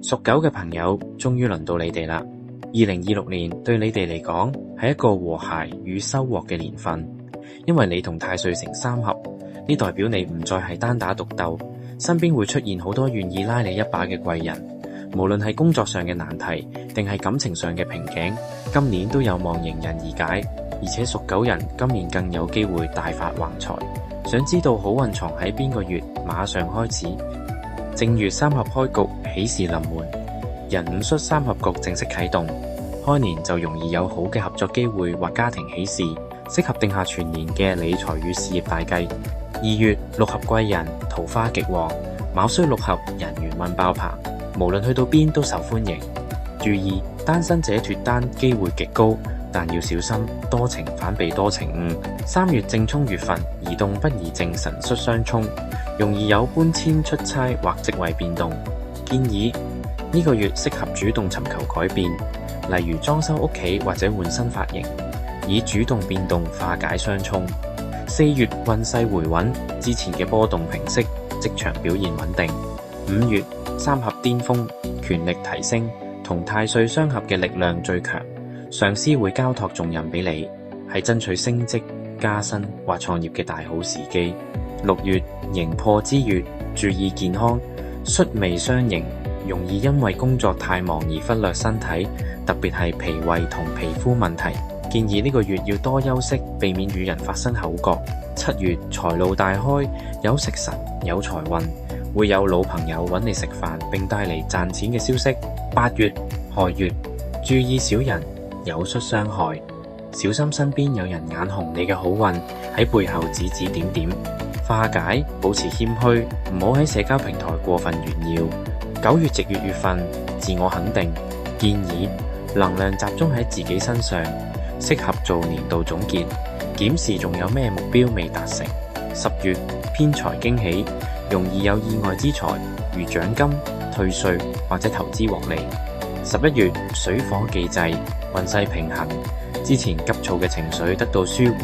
屬狗嘅朋友，終於輪到你哋啦。2026年對你哋嚟講係一個和諧與收穫嘅年份，因為你同太歲成三合，呢代表你唔再係單打獨鬥，身邊會出現好多願意拉你一把嘅貴人。無論係工作上嘅難題，定係感情上嘅瓶頸，今年都有望迎刃而解。而且屬狗人今年更有機會大發橫財。想知道好運藏喺邊個月？馬上開始。正月三合開局，喜事臨門，壬午戌三合局正式啟動，開年就容易有好嘅合作機會或家庭喜事，適合定下全年嘅理財與事業大計。2月六合貴人，桃花極旺，卯戌六合，人緣運爆棚，無論去到邊都受歡迎。注意，單身者脫單機會極高，但要小心多情反被多情誤。3月正沖月份，移動不宜正辰戌相沖，容易有搬遷出差或職位變動。建議呢個月適合主動尋求改變，例如裝修屋企或者換新髮型，以主動變動化解相沖。4月運勢回穩，之前嘅波動平息，職場表現穩定。5月三合巔峰，權力提升，同太歲相合嘅力量最強，上司會交託重任俾你，係爭取升職加薪或創業嘅大好時機。6月刑破之月，注意健康，戌未相刑，容易因為工作太忙而忽略身體，特別係脾胃同皮膚問題。建議呢個月要多休息，避免與人發生口角。7月財路大開，有食神，有財運，會有老朋友揾你食飯並帶嚟賺錢嘅消息。8月亥月，注意小人，有失傷害，小心身邊有人眼紅你嘅好運，喺背後指指點點。化解，保持謙虛，唔好喺社交平台過分炫耀。9月值月月份，自我肯定，建議能量集中喺自己身上，適合做年度總結，檢視仲有咩目標未達成。10月偏財驚喜，容易有意外之財，如獎金、退稅或者投資獲利。11月水火既濟，運勢平衡，之前急躁嘅情緒得到舒緩。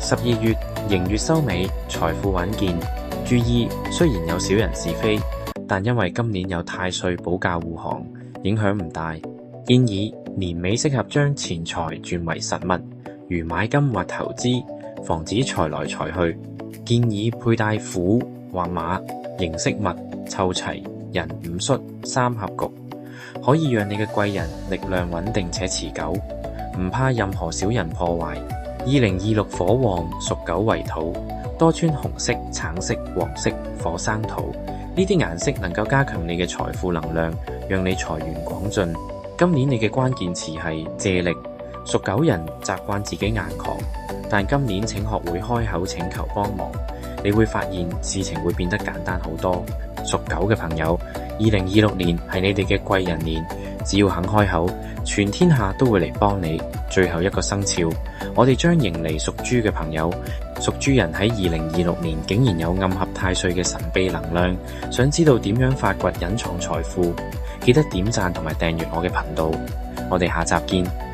12月迎月收尾，財富穩健。注意，雖然有小人是非，但因為今年有太歲保駕護航，影響唔大。建議年尾適合將錢財轉為實物，如買金或投資，防止財來財去。建議佩戴虎或馬形飾物湊齊，壬午戌三合局，可以讓你嘅貴人力量穩定且持久，唔怕任何小人破壞。2026火旺，屬狗為土，多穿紅色、橙色、黃色、火生土，呢啲顏色能夠加強你嘅財富能量，讓你財源廣進。今年你嘅關鍵詞係借力。屬狗人習慣自己硬扛，但今年請學會開口請求幫忙，你會發現事情會變得簡單好多。屬狗嘅朋友，2026年係你哋嘅貴人年，只要肯開口，全天下都會嚟幫你。最後一個生肖，我哋將迎嚟屬豬嘅朋友。屬豬人喺2026年竟然有暗合太歲嘅神秘能量，想知道點樣發掘隱藏財富？記得點讚同埋訂閱我嘅頻道，我哋下集見。